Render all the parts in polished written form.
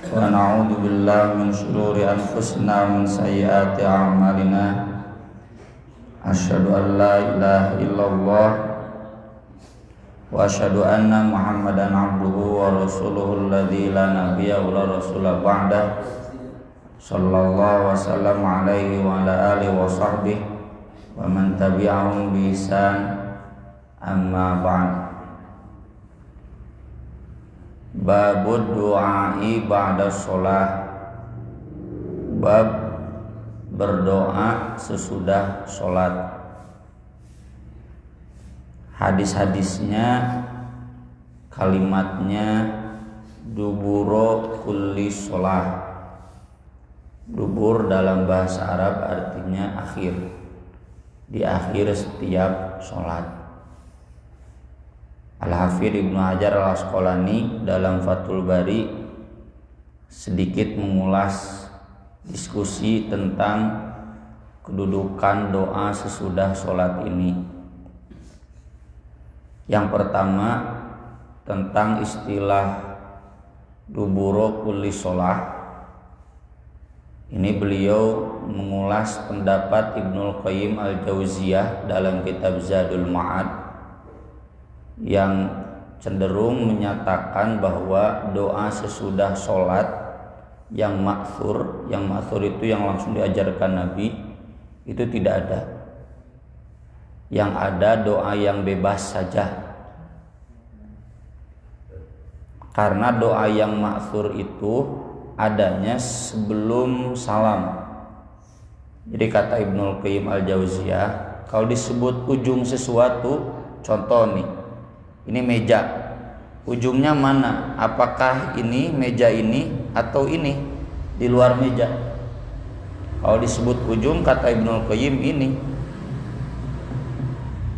Wa na'udzu billahi min shururi anfusina wa min sayyiati a'malina. Asyhadu an la ilaha illallah wa asyhadu anna Muhammadan abduhu wa rasuluhu alladzi la nabiyya wa la rasula ba'da. Sallallahu wasallam alaihi wa ala alihi wa sahbihi wa man tabi'ahum bi ihsan. Amma ba'd. Babud du'ai ba'da sholat. Bab berdoa sesudah sholat. Hadis-hadisnya, kalimatnya duburo kulli sholat. Dubur dalam bahasa Arab artinya akhir, di akhir setiap sholat. Al-Hafidz Ibnu Hajar Al-Asqalani dalam Fathul Bari sedikit mengulas diskusi tentang kedudukan doa sesudah sholat ini. Yang pertama, tentang istilah duburo kulli sholat. Ini beliau mengulas pendapat Ibnul Qayyim Al-Jauziyah dalam kitab Zadul Ma'ad yang cenderung menyatakan bahwa doa sesudah sholat yang ma'thur itu yang langsung diajarkan Nabi itu tidak ada. Yang ada doa yang bebas saja. Karena doa yang ma'thur itu adanya sebelum salam. Jadi kata Ibnul Qayyim Al-Jauziyah, kalau disebut ujung sesuatu, contoh nih, ini meja, ujungnya mana? Apakah ini meja ini atau ini di luar meja? Kalau disebut ujung, kata Ibnul Qayyim, ini.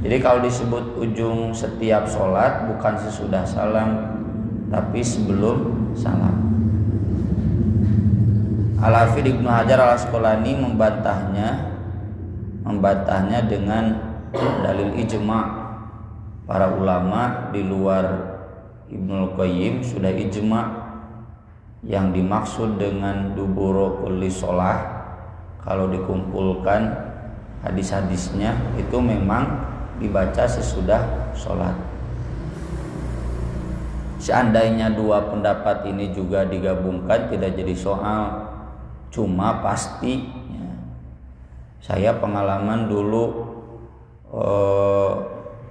Jadi kalau disebut ujung setiap sholat bukan sesudah salam, tapi sebelum salam. Al-Hafidz Ibnu Hajar Al-Asqalani membantahnya dengan dalil ijma'. Para ulama di luar Ibnul Qayyim sudah ijma' yang dimaksud dengan duburo kulli sholah, kalau dikumpulkan hadis-hadisnya itu memang dibaca sesudah sholat. Seandainya dua pendapat ini juga digabungkan tidak jadi soal. Cuma pasti ya, saya pengalaman dulu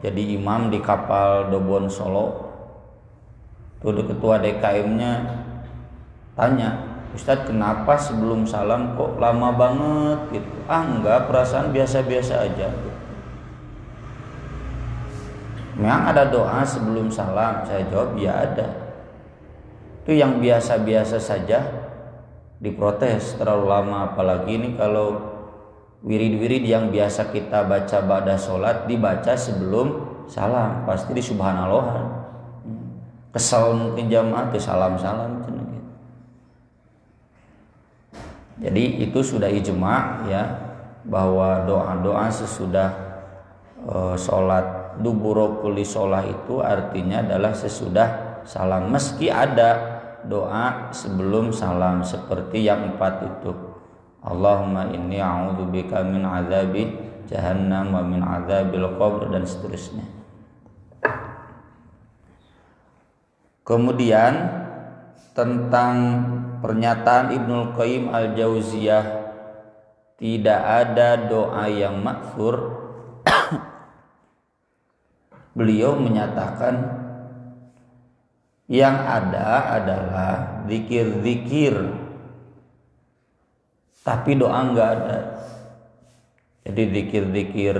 jadi imam di kapal Dobon Solo. Tuh ketua DKM-nya tanya, Ustadz kenapa sebelum salam kok lama banget gitu? Enggak, perasaan biasa-biasa aja. Memang ada doa sebelum salam? Saya jawab ya ada. Itu yang biasa-biasa saja diprotes terlalu lama, apalagi ini kalau wirid-wirid yang biasa kita baca ba'da sholat dibaca sebelum salam, pasti di subhanallah. Kesal mungkin jamaah ke salam-salam gitu. Jadi itu sudah ijma' ya, bahwa doa-doa sesudah sholat duburo kulli sholah itu artinya adalah sesudah salam, meski ada doa sebelum salam seperti yang 4 itu. Allahumma inni a'udzubika min azabi jahannam wa min azabil qabr dan seterusnya. Kemudian tentang pernyataan Ibnul Qayyim Al-Jauziyah tidak ada doa yang ma'thur, beliau menyatakan yang ada adalah zikir-zikir, tapi doa enggak ada. Jadi zikir-zikir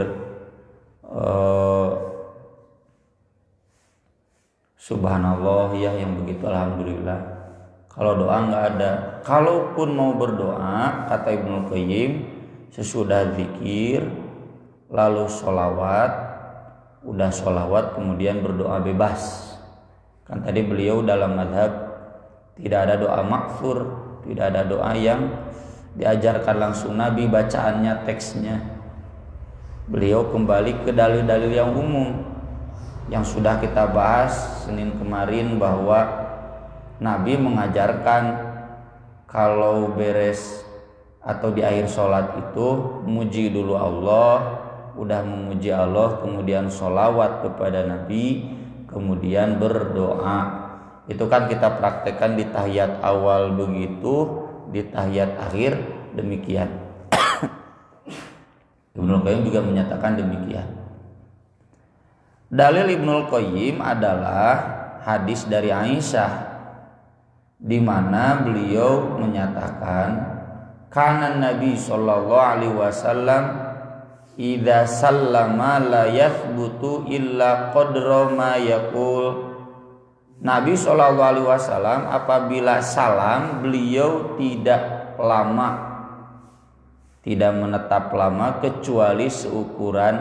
subhanallah ya yang begitu, alhamdulillah. Kalau doa enggak ada. Kalaupun mau berdoa, kata Ibnul Qayyim, sesudah zikir lalu sholawat, udah sholawat kemudian berdoa bebas. Kan tadi beliau dalam madhab tidak ada doa ma'thur, tidak ada doa yang diajarkan langsung Nabi bacaannya, teksnya. Beliau kembali ke dalil-dalil yang umum yang sudah kita bahas Senin kemarin, bahwa Nabi mengajarkan kalau beres atau di akhir sholat itu muji dulu Allah, udah memuji Allah kemudian sholawat kepada Nabi, kemudian berdoa. Itu kan kita praktekkan di tahiyat awal begitu, di tahiyat akhir demikian. Ibnul Qayyim juga menyatakan demikian. Dalil Ibnul Qayyim adalah hadis dari Aisyah di mana beliau menyatakan kana Nabi sallallahu alaihi wasallam idza sallama la yathbutu illa qadra ma yaqul. Nabi sallallahu alaihi wasallam apabila salam beliau tidak lama, tidak menetap lama kecuali seukuran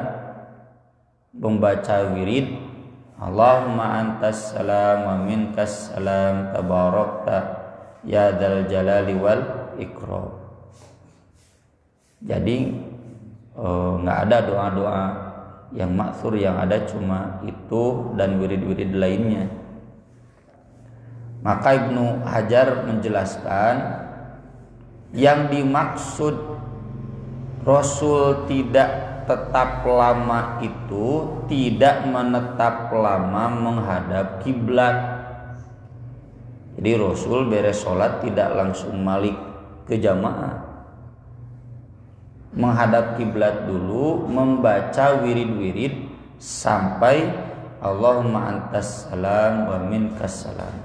membaca wirid Allahumma antas salam wa minkas salam tabarakta ya dzal jalali wal ikram. Jadi nggak ada doa-doa yang maksur, yang ada cuma itu dan wirid-wirid lainnya. Maka Ibnu Hajar menjelaskan yang dimaksud Rasul tidak tetap lama itu tidak menetap lama menghadap kiblat. Jadi Rasul beres sholat tidak langsung balik ke jamaah, menghadap kiblat dulu, membaca wirid-wirid sampai Allahumma antas salam wa minkas salam.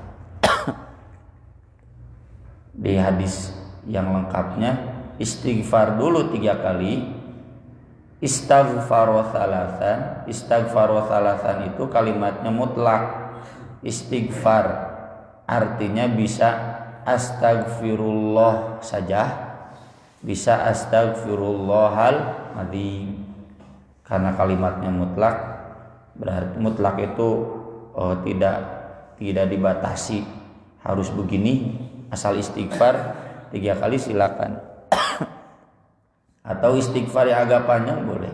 Di hadis yang lengkapnya istighfar dulu 3 kali, istighfar thalatsan itu kalimatnya mutlak. Istighfar artinya bisa astagfirullah saja, bisa astagfirullahal adzim. Karena kalimatnya mutlak, berarti mutlak itu tidak dibatasi harus begini. Asal istighfar 3 kali silakan. Atau istighfar yang agak panjang boleh.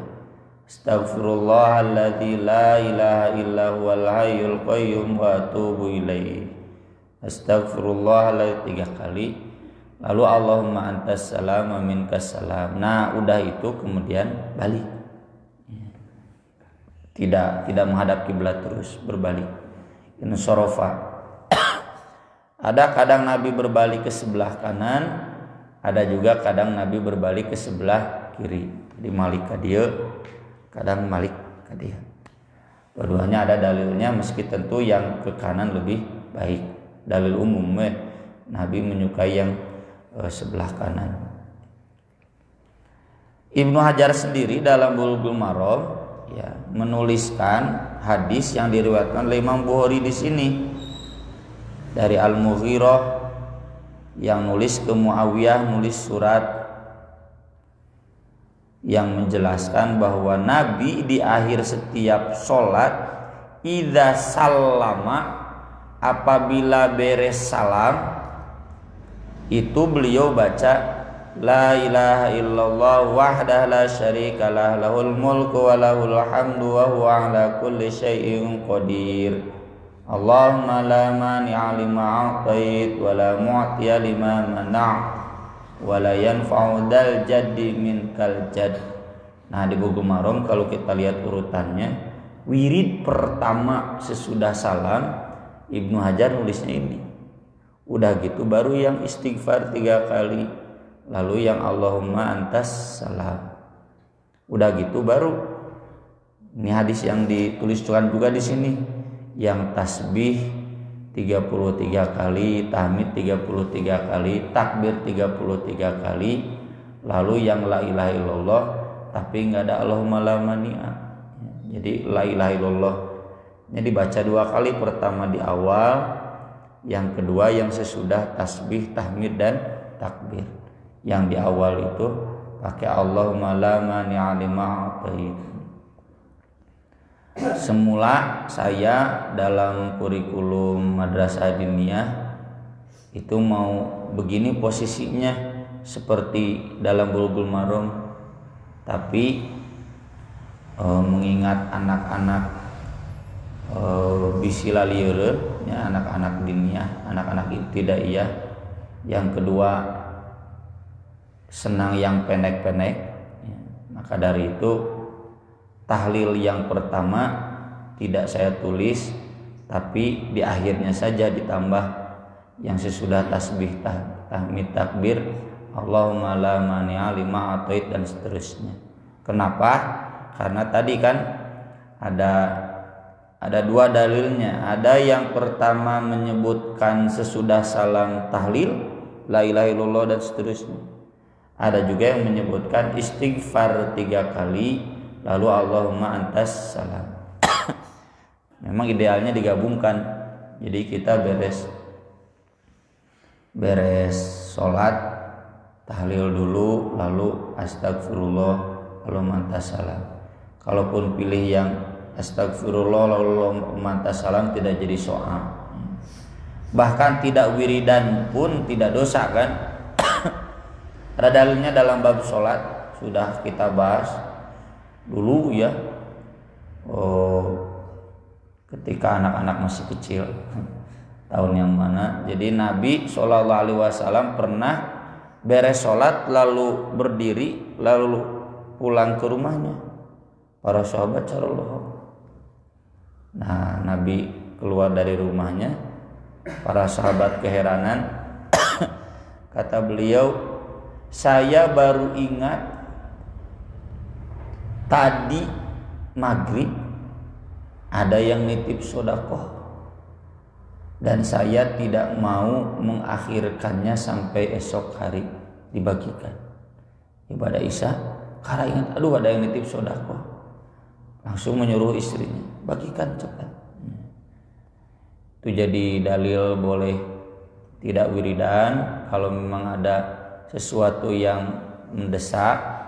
Astaghfirullahalladzi la ilaha illa huwal hayyul qayyum wa atubu ilaihi. Astaghfirullahalladzi 3 kali. Lalu Allahumma antas salam wa minkas salam. Nah, udah itu kemudian balik. Tidak menghadap kiblat terus, berbalik. Insorofa. Ada kadang Nabi berbalik ke sebelah kanan, ada juga kadang Nabi berbalik ke sebelah kiri. Jadi malik ke dia, kadang malik ke dia. Dua-duanya ada dalilnya, meski tentu yang ke kanan lebih baik. Dalil umumnya Nabi menyukai yang sebelah kanan. Ibnu Hajar sendiri dalam Bulughul Maram ya menuliskan hadis yang diriwayatkan oleh Imam Bukhari di sini dari Al-Mughirah yang nulis ke Muawiyah, nulis surat yang menjelaskan bahwa Nabi di akhir setiap sholat idza sallama, apabila beres salam itu beliau baca la ilaha illallah wahdahu la syarikalah lahul mulku wa lahul hamdu wa huwa ala kulli syai'in qadir. Allahumma la mani'a lima a'tait wa la mu'tiya lima mana' wa la yanfa'u dal jaddi minkal jadd. Nah, di Bulughul Maram kalau kita lihat urutannya, wirid pertama sesudah salam Ibnu Hajar nulisnya ini. Udah gitu baru yang istighfar 3 kali, lalu yang Allahumma antas salam. Udah gitu baru ini hadis yang dituliskan juga di sini, yang tasbih 33 kali, tahmid 33 kali, takbir 33 kali, lalu yang la ilaha illallah tapi enggak ada Allahumma la mani'a. Jadi la ilaha illallah nya dibaca 2 kali, pertama di awal, yang kedua yang sesudah tasbih, tahmid dan takbir. Yang di awal itu pakai Allahumma la mani'a lima a'tait. Semula saya dalam kurikulum madrasah diniyah itu mau begini posisinya seperti dalam Bulughul Maram, tapi mengingat anak-anak bisi laliereun ya, anak-anak diniyah, anak-anak ibtidaiyah Yang kedua, senang yang pendek-pendek. Maka dari itu tahlil yang pertama tidak saya tulis, tapi di akhirnya saja ditambah yang sesudah tasbih tahmid takbir Allahumma la mani'a lima atait dan seterusnya. Kenapa? Karena tadi kan ada dua dalilnya. Ada yang pertama menyebutkan sesudah salam tahlil la ilaha illallah dan seterusnya. Ada juga yang menyebutkan istighfar 3 kali lalu Allahumma antas salam. Memang idealnya digabungkan. Jadi kita beres sholat tahlil dulu lalu astagfirullah lalu mantas salam. Kalaupun pilih yang astagfirullah lalu mantas salam tidak jadi soal. Bahkan tidak wiridan pun tidak dosa kan. Ada dalilnya dalam bab sholat, sudah kita bahas dulu ya. Ketika anak-anak masih kecil, tahun yang mana. Jadi Nabi SAW pernah beres sholat lalu berdiri lalu pulang ke rumahnya. Para sahabat carallah. Nah, Nabi keluar dari rumahnya, para sahabat keheranan. Kata beliau, saya baru ingat tadi maghrib ada yang nitip sodakoh dan saya tidak mau mengakhirkannya sampai esok hari dibagikan. Ibadah Isya, karena ingat aduh ada yang nitip sodakoh, langsung menyuruh istrinya bagikan cepat. Itu jadi dalil boleh tidak wiridan kalau memang ada sesuatu yang mendesak.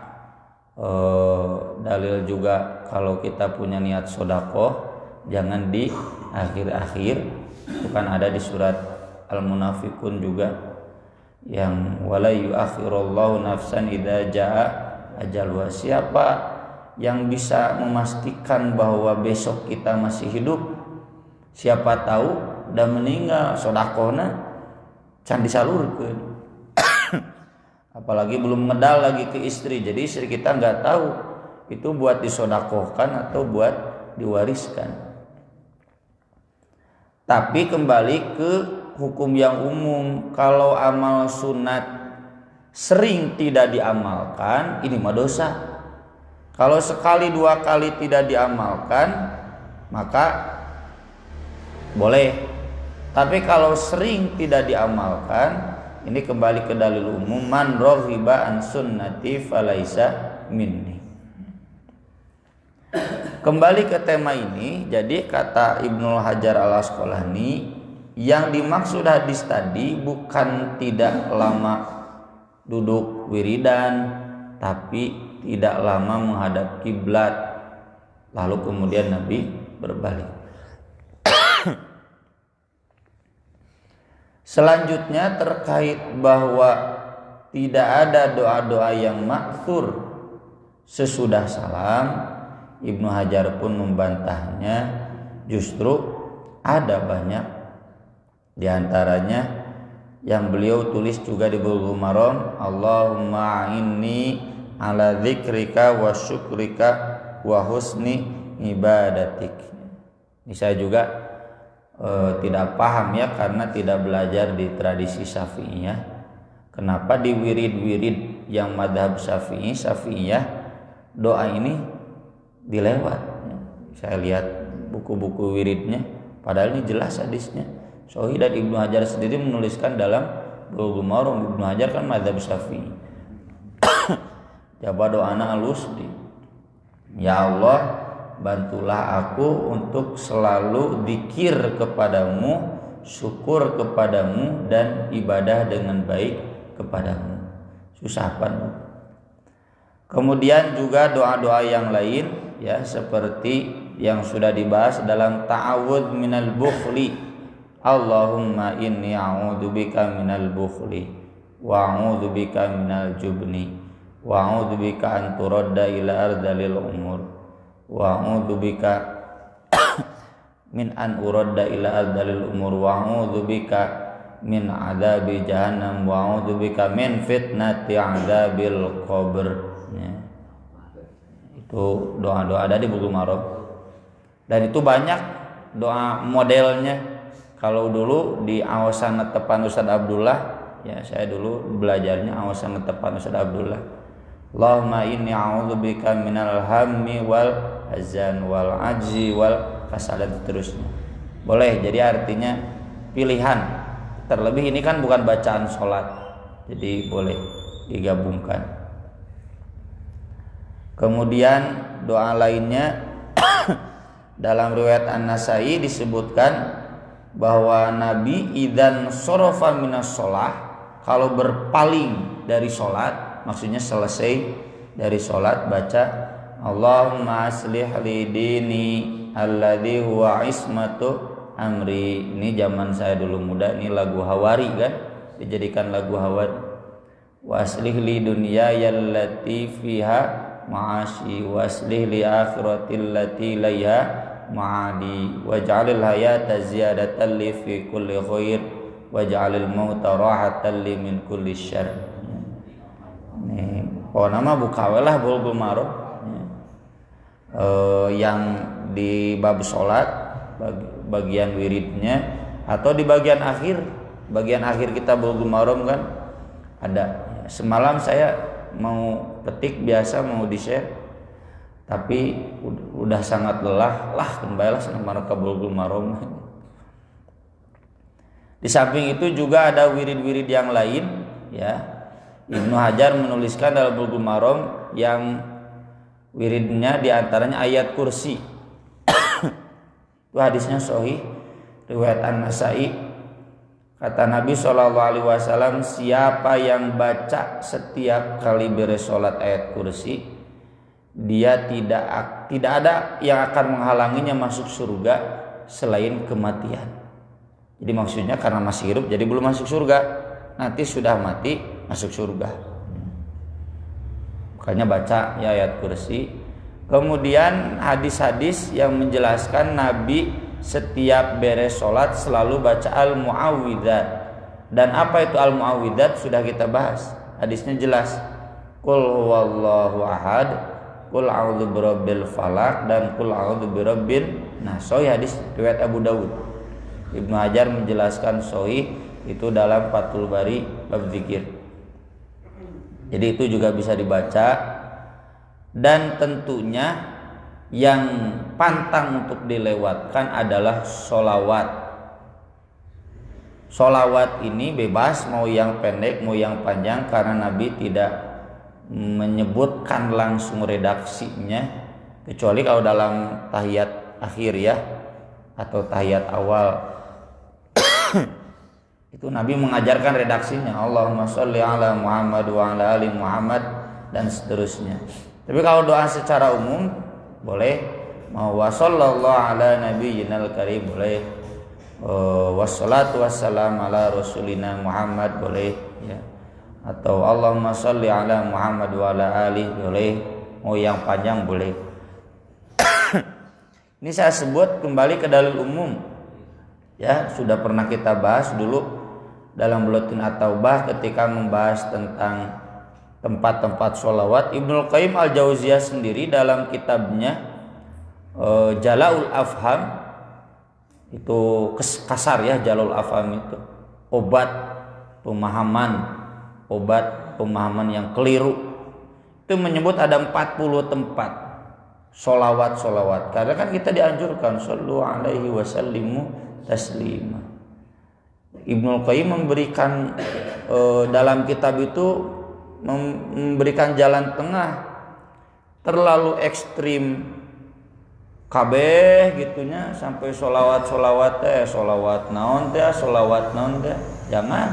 Dalil juga kalau kita punya niat sodakoh jangan di akhir-akhir. Itu kan ada di surat Al-Munafiqun juga yang wala yu'akhirullahu nafsan idza jaa ajaluha. Siapa yang bisa memastikan bahwa besok kita masih hidup? Siapa tahu udah meninggal sodakohna can disalurkeun. Apalagi belum medal lagi ke istri, jadi istri kita nggak tahu itu buat disodakohkan atau buat diwariskan. Tapi kembali ke hukum yang umum, kalau amal sunat sering tidak diamalkan, ini mah dosa. Kalau sekali 2 kali tidak diamalkan, maka boleh. Tapi kalau sering tidak diamalkan, ini kembali ke dalil umum, man raghiba an sunnati falaisa minni. Kembali ke tema ini, jadi kata Ibnu Hajar Al-Asqalani, yang dimaksud hadis tadi bukan tidak lama duduk wiridan, tapi tidak lama menghadap kiblat, lalu kemudian Nabi berbalik. Selanjutnya terkait bahwa tidak ada doa-doa yang ma'thur sesudah salam, Ibnu Hajar pun membantahnya. Justru ada banyak, di antaranya yang beliau tulis juga di Bulughul Maram, Allahumma inni ala dzikrika wa syukrika wa husni ibadatik. Ini saya juga tidak paham ya, karena tidak belajar di tradisi Syafi'iyah. Kenapa di wirid-wirid yang madhab Syafi'iyah doa ini dilewat? Saya lihat buku-buku wiridnya, padahal ini jelas hadisnya. Sahih, dan Ibnu Hajar sendiri menuliskan dalam Bulughul Maram. Ibnu Hajar kan madhab Syafi'i. Coba doana halus di, ya Allah, bantulah aku untuk selalu dzikir kepadamu, syukur kepadamu, dan ibadah dengan baik kepadamu. Susah apa? Kemudian juga doa-doa yang lain ya, seperti yang sudah dibahas dalam ta'awudz minal bukhli. Allahumma inni a'udzubika minal bukhli wa a'udzubika minal jubni wa a'udzubika an turadda ila ardalil umur wa a'udzubika min an uradda ila ardalil umur wa a'udzubika min adzabi jahannam wa a'udzubika min fitnati adzabil qabr. Ya. Itu doa-doa ada di Bulughul Maram. Dan itu banyak doa modelnya. Kalau dulu di awasan netepan Ustaz Abdullah, ya saya dulu belajarnya awasan netepan Ustaz Abdullah. Allahumma inni a'udzubika minal hammi wal hazan wal ajzi wal kasal dan seterusnya. Boleh, jadi artinya pilihan. Terlebih ini kan bukan bacaan sholat, jadi boleh digabungkan. Kemudian doa lainnya dalam riwayat An-Nasai disebutkan bahwa Nabi idzan sorofa minas sholah, kalau berpaling dari sholat, maksudnya selesai dari sholat, baca Allahumma aslih li dini alladzi huwa ismatu amri. Ini zaman saya dulu muda, ini lagu Hawari kan, dijadikan lagu Hawari. Wa aslih li dunyaya allati fiha ma'ashi wa aslih li akhirati allati laiha ma'adi waj'alil hayata ziyadatan li fi kulli khair waj'alil mauta rahatan li min kulli syarr. Nih, nama bukawelah Bulughul Maram. Yang di bab sholat bagian wiridnya atau di bagian akhir kita Bulughul Maram kan ada. Semalam saya mau petik biasa mau di-share, tapi udah sangat lelah kembalilah sama Bulughul Maram. Di samping itu juga ada wirid-wirid yang lain, ya. Ibnu Hajar menuliskan dalam Bulughul Maram yang wiridnya diantaranya ayat kursi. Itu hadisnya sahih riwayat An-Nasai. Kata Nabi SAW, siapa yang baca setiap kali beres sholat ayat kursi, dia tidak ada yang akan menghalanginya masuk surga selain kematian. Jadi maksudnya karena masih hidup jadi belum masuk surga, nanti sudah mati masuk surga. Makanya baca ya ayat kursi. Kemudian hadis-hadis yang menjelaskan Nabi setiap beres sholat selalu baca al-mu'awwidzat. Dan apa itu al-mu'awwidzat sudah kita bahas. Hadisnya jelas. Qul huwallahu ahad, qul a'udzu birabbil falaq, dan qul a'udzu birabbin nas. Sahih hadis riwayat Abu Dawud. Ibnu Hajar menjelaskan sahih itu dalam Fathul Bari bab zikir. Jadi itu juga bisa dibaca. Dan tentunya yang pantang untuk dilewatkan adalah sholawat. Sholawat ini bebas mau yang pendek mau yang panjang, karena Nabi tidak menyebutkan langsung redaksinya, kecuali kalau dalam tahiyat akhir ya, atau tahiyat awal. Itu Nabi mengajarkan redaksinya, Allahumma sholli ala Muhammad wa ala ali Muhammad dan seterusnya. Tapi kalau doa secara umum boleh, mau wa sallallahu ala nabiyyinal karim boleh, wassalatu wassalam ala rasulina Muhammad boleh ya, atau Allahumma sholli ala Muhammad wa ala ali boleh, mau yang panjang boleh. Ini saya sebut kembali ke dalil umum ya, sudah pernah kita bahas dulu dalam Bulughul At-Taubah ketika membahas tentang tempat-tempat sholawat. Ibnul Qayyim Al-Jauziyah sendiri dalam kitabnya Jala'ul Afham, itu kasar ya, Jala'ul Afham itu obat pemahaman yang keliru. Itu menyebut ada 40 tempat sholawat, karena kan kita dianjurkan sallu alaihi wasallimu taslima. Ibnul Qayyim memberikan dalam kitab itu memberikan jalan tengah, terlalu ekstrim kabeh gitunya sampai solawat naon teh, jangan.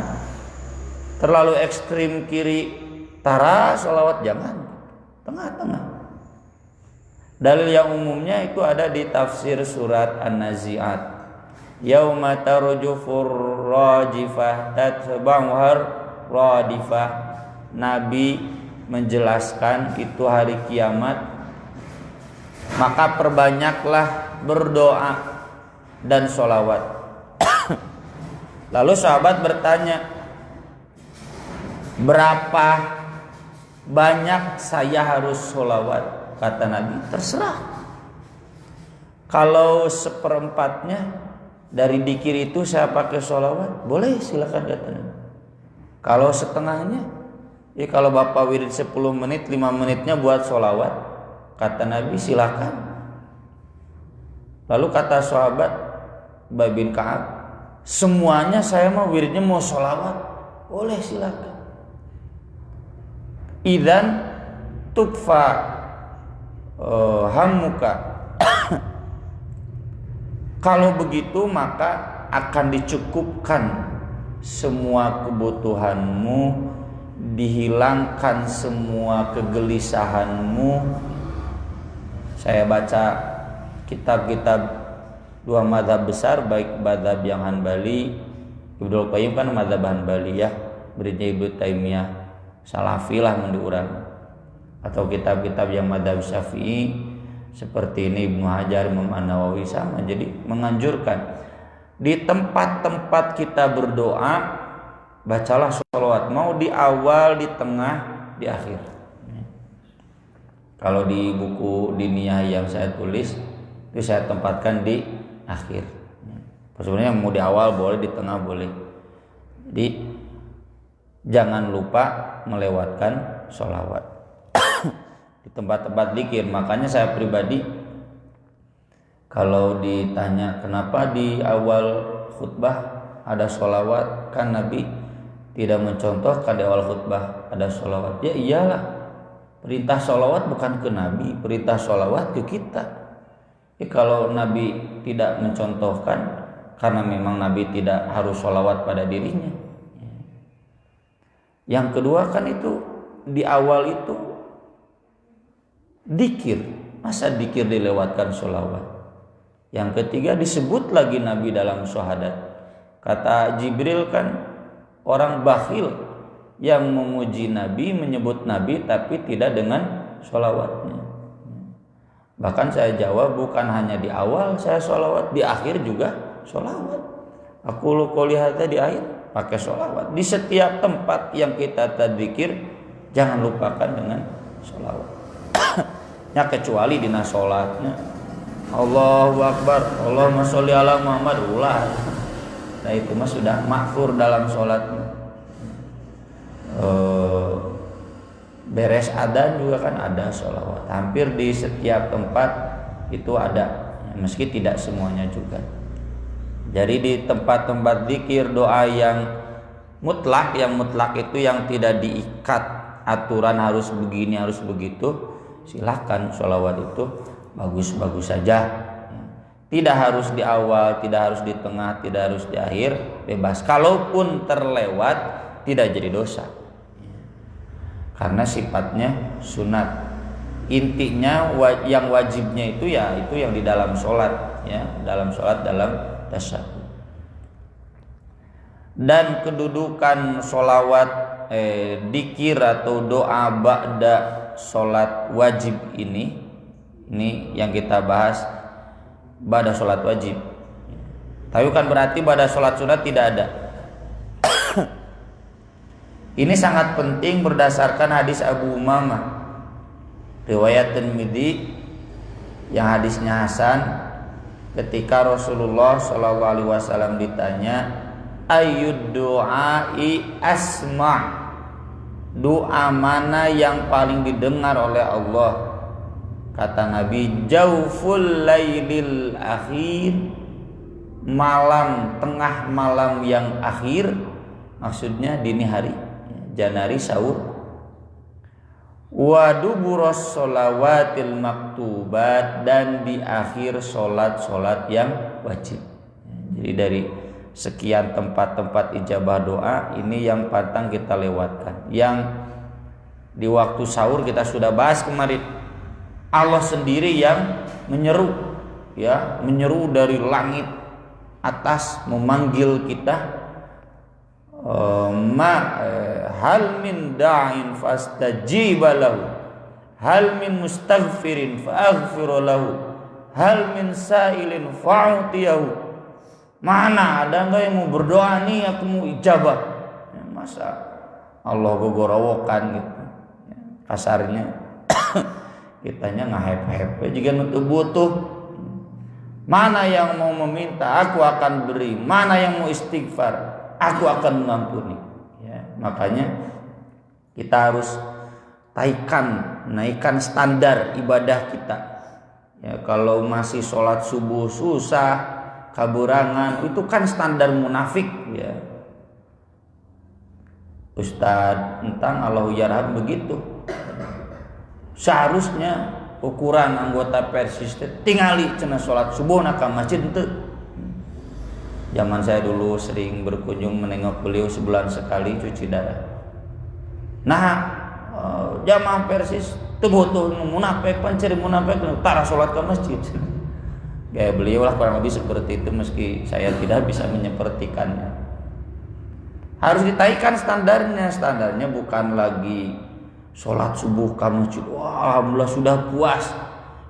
Terlalu ekstrim kiri tara solawat, jangan. Tengah-tengah. Dalil yang umumnya itu ada di tafsir surat An-Nazi'at. Yauma tarjufur rajifah tatba'uhar radifah. Nabi menjelaskan itu hari kiamat, maka perbanyaklah berdoa dan sholawat. Lalu sahabat bertanya, berapa banyak saya harus sholawat? Kata Nabi, terserah. Kalau seperempatnya dari dikir itu saya pakai sholawat, boleh, silakan, kata Nabi. Kalau setengahnya, ya kalau bapak wirid 10 menit, 5 menitnya buat sholawat, kata Nabi, silakan. Lalu kata sahabat Ubay bin Ka'ab, semuanya saya mau wiridnya mau sholawat, boleh, silakan. Idzan tukfa hammuka. Kalau begitu maka akan dicukupkan semua kebutuhanmu, dihilangkan semua kegelisahanmu. Saya baca kitab-kitab dua mazhab besar, baik mazhab yang Hanbali, Ibnu Qayyim kan mazhab Hanbali ya, berikutnya Ibnu Taimiyah Salafi lah menurut orang, atau kitab-kitab yang mazhab Syafi'i seperti ini Ibnu Hajar, Imam An-Nawawi sama. Jadi menganjurkan di tempat-tempat kita berdoa, bacalah sholawat, mau di awal, di tengah, di akhir. Kalau di buku diniyah yang saya tulis itu saya tempatkan di akhir. Sebenarnya mau di awal boleh, di tengah boleh. Jadi jangan lupa melewatkan sholawat di tempat-tempat dzikir. Makanya saya pribadi kalau ditanya kenapa di awal khutbah ada sholawat, kan Nabi tidak mencontohkan di awal khutbah ada sholawat. Ya iyalah, perintah sholawat bukan ke Nabi, perintah sholawat ke kita. Ya, kalau Nabi tidak mencontohkan, karena memang Nabi tidak harus sholawat pada dirinya. Yang kedua kan itu di awal itu dikir, masa dikir dilewatkan sholawat. Yang ketiga disebut lagi Nabi dalam syahadat. Kata Jibril kan orang bakhil yang memuji Nabi, menyebut Nabi tapi tidak dengan sholawatnya. Bahkan saya jawab, bukan hanya di awal saya sholawat, di akhir juga sholawat. Aku qouli hadza di akhir pakai sholawat. Di setiap tempat yang kita tadzikir jangan lupakan dengan sholawat. Ya kecuali dina sholatnya Allahu Akbar, Allahumma sholli ala Muhammad, ulah. Nah itu mah sudah makfur dalam sholatnya. Beres adzan juga kan ada sholawat. Hampir di setiap tempat itu ada, meski tidak semuanya juga. Jadi di tempat-tempat zikir doa yang mutlak itu yang tidak diikat aturan harus begini harus begitu, silakan sholawat itu bagus-bagus saja. Tidak harus di awal, tidak harus di tengah, tidak harus di akhir, bebas. Kalaupun terlewat tidak jadi dosa, karena sifatnya sunat. Intinya yang wajibnya itu ya itu yang di dalam sholat, ya dalam sholat, dalam tasyahud. Dan kedudukan sholawat dikir atau doa ba'da sholat wajib ini yang kita bahas ba'da sholat wajib. Tapi kan berarti ba'da sholat sunat tidak ada. Ini sangat penting berdasarkan hadis Abu Umamah riwayat Tirmidzi yang hadisnya hasan, ketika Rasulullah SAW ditanya ayyud du'ai asma', doa mana yang paling didengar oleh Allah? Kata Nabi, jauful lailil akhir, malam, tengah malam yang akhir, maksudnya dini hari, janari sahur. Wa duburos sholawatil maktubat, dan di akhir sholat yang wajib. Jadi dari sekian tempat-tempat ijabah doa, ini yang pantang kita lewatkan. Yang di waktu sahur kita sudah bahas kemarin, Allah sendiri yang menyeru, ya, menyeru dari langit atas memanggil kita, hal min da'in fastajiba lahu, hal min mustaghfirin faaghfir lahu, hal min sa'ilin fa'utiyahu. Mana ada enggak yang mau berdoa nih aku mau ijabah? Ya, masa Allah gogorowokan gitu. Ya, kasarnya kitanya ngahep-hep juga nutup butuh. Mana yang mau meminta aku akan beri, mana yang mau istighfar aku akan mengampuni. Ya, makanya kita harus naikkan standar ibadah kita. Ya, kalau masih sholat subuh susah, kaburangan, itu kan standar munafik ya. Ustadz tentang Allahu yarham begitu. Seharusnya ukuran anggota Persis tingali cenah sholat subuh nak ka masjid teu. Zaman saya dulu sering berkunjung menengok beliau sebulan sekali cuci darah. Nah, jamaah Persis teu butuh munafik, panceri munafik tara sholat ke masjid. Kayak beliau lah kurang lebih seperti itu, meski saya tidak bisa menyepertikannya. Harus ditaikan standarnya bukan lagi sholat subuh kamu wah alhamdulillah sudah puas.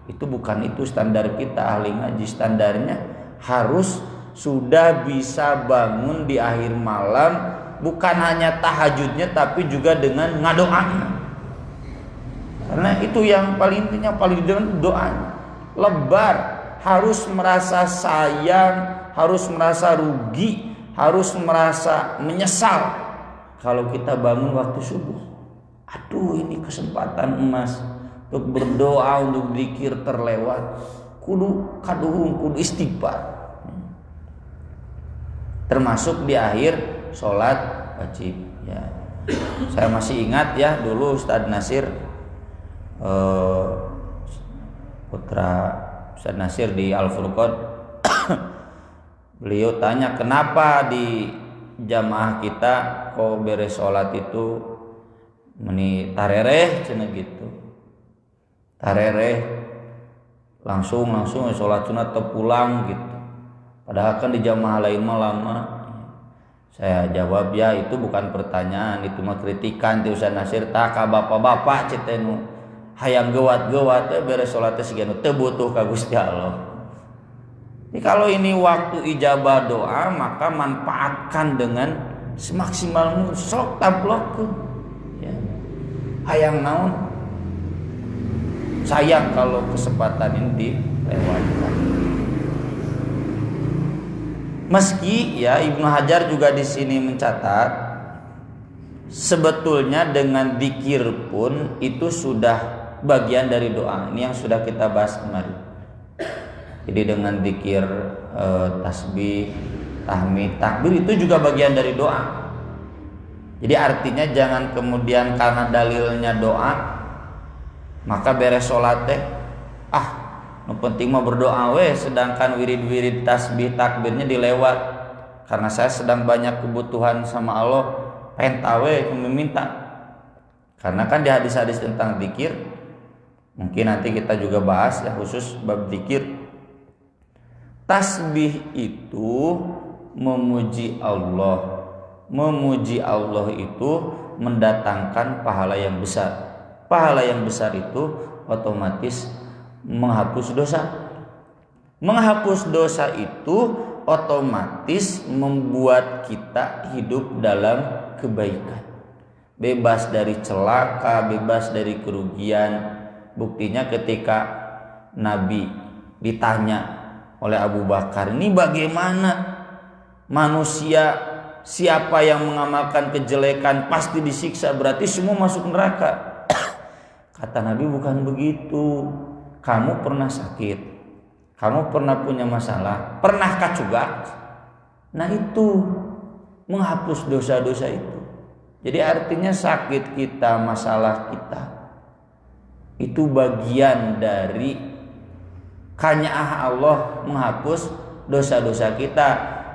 Itu bukan itu standar kita ahli ngaji. Standarnya harus sudah bisa bangun di akhir malam, bukan hanya tahajudnya tapi juga dengan ngadoanya. Karena itu yang paling intinya, paling dengan doanya. Lebar, harus merasa sayang, harus merasa rugi, harus merasa menyesal kalau kita bangun waktu subuh. Aduh, ini kesempatan emas untuk berdoa, untuk zikir terlewat. Kudu kaduhung, kudu istighfar. Termasuk di akhir sholat wajib. Ya. Saya masih ingat ya dulu Ustadz Nasir, putra Ustadz Nasir di Al-Furqan. Beliau tanya kenapa di jamaah kita kok beres sholat itu meni tarereh cenah gitu. Tarereh langsung sholat sunat atau pulang gitu. Padahal kan di jamaah lain mah lama. Saya jawab ya itu bukan pertanyaan, itu mah kritikan ti Ustaz Nasir. Tak ka bapak-bapak cetenu hayang gewat-gewat beres sholat teh sigana teu butuh ka Gusti Allah. Jadi kalau ini waktu ijabah doa, maka manfaatkan dengan semaksimal mungkin. Sok tablokkeun. Hayang naon, sayang kalau kesempatan ini dilewatkan. Meski ya Ibnu Hajar juga di sini mencatat sebetulnya dengan zikir pun itu sudah bagian dari doa. Ini yang sudah kita bahas kemarin. Jadi dengan zikir, tasbih, tahmid, takbir itu juga bagian dari doa. Jadi artinya jangan kemudian karena dalilnya doa maka beres sholat teh nu penting mah berdoa sedangkan wirid-wirid tasbih takbirnya dilewat karena saya sedang banyak kebutuhan sama Allah pengen meminta. Karena kan di hadis-hadis tentang zikir mungkin nanti kita juga bahas ya khusus bab zikir. Tasbih itu memuji Allah. Memuji Allah itu mendatangkan pahala yang besar. Pahala yang besar itu otomatis menghapus dosa. Menghapus dosa itu otomatis membuat kita hidup dalam kebaikan. Bebas dari celaka, bebas dari kerugian. Buktinya ketika Nabi ditanya oleh Abu Bakar, ini bagaimana manusia siapa yang mengamalkan kejelekan pasti disiksa, berarti semua masuk neraka. Kata Nabi bukan begitu. Kamu pernah sakit, kamu pernah punya masalah, pernah kacugak. Nah itu menghapus dosa-dosa itu. Jadi artinya sakit kita, masalah kita itu bagian dari kanyaah Allah menghapus dosa-dosa kita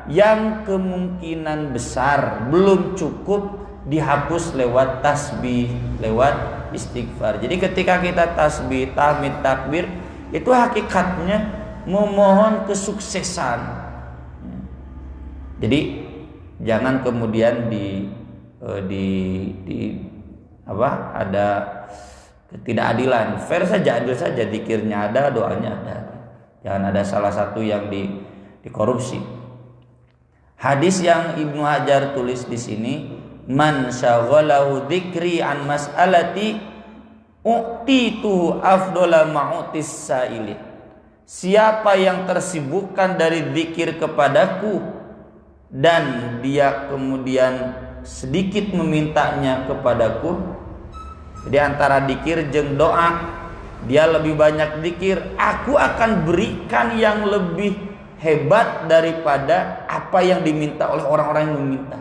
yang kemungkinan besar belum cukup dihapus lewat tasbih, lewat istighfar. Jadi ketika kita tasbih, tahmid, takbir itu hakikatnya memohon kesuksesan. Jadi jangan kemudian ada ketidakadilan. Fair saja, adil saja, zikirnya ada, doanya ada. Jangan ada salah satu yang dikorupsi. Hadis yang Ibnu Hajar tulis di sini, man syaghalahu dzikri an mas'alati u'titu afdhala ma'utis sa'ilin. Siapa yang tersibukkan dari zikir kepadaku dan dia kemudian sedikit memintanya kepadaku, jadi antara zikir jeung doa, dia lebih banyak zikir, aku akan berikan yang lebih hebat daripada apa yang diminta oleh orang-orang yang meminta.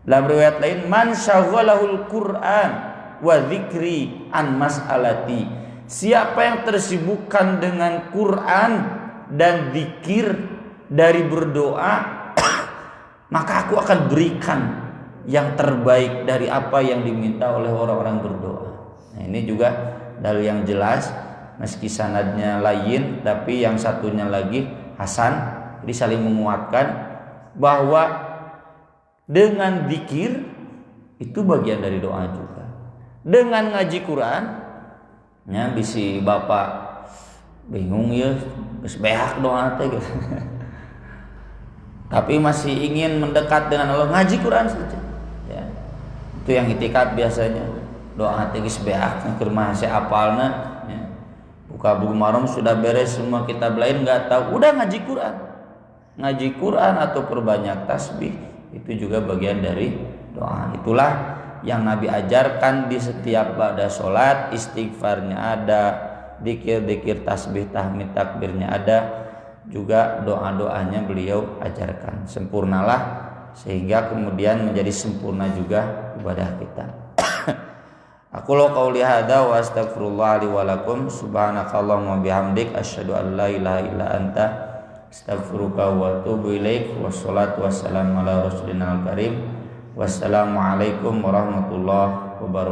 Dalam riwayat lain, man syaghalahul Qur'an wa dzikri an mas'alati. Siapa yang tersibukkan dengan Quran dan zikir dari berdoa, maka aku akan berikan yang terbaik dari apa yang diminta oleh orang-orang berdoa. Nah, ini juga dalil yang jelas, meski sanadnya lain tapi yang satunya lagi hasan, jadi saling menguatkan bahwa dengan zikir itu bagian dari doa juga. Dengan ngaji Quran, ya bisi bapak bingung ya, geus beak doa teh gitu. Tapi masih ingin mendekat dengan Allah, ngaji Quran saja. Ya. Itu yang itikad biasanya. Doa teh geus beak keur mah hese apalna. Buka buku marom sudah beres semua kitab lain nggak tahu, udah ngaji Quran atau perbanyak tasbih, itu juga bagian dari doa. Itulah yang Nabi ajarkan di setiap ba'da sholat, istighfarnya ada, dzikir tasbih tahmid takbirnya ada, juga doa-doanya beliau ajarkan. Sempurnalah sehingga kemudian menjadi sempurna juga ibadah kita. Aku lo qauli hadza wa astaghfirullah li wa lakum, subhanakallahumma bihamdik asyhadu an la ilaha illa anta astaghfiruka wa atubu ilaik. Wassalatu wassalamu ala rasulina al-karim. Wassalamualaikum warahmatullahi wabarakatuh.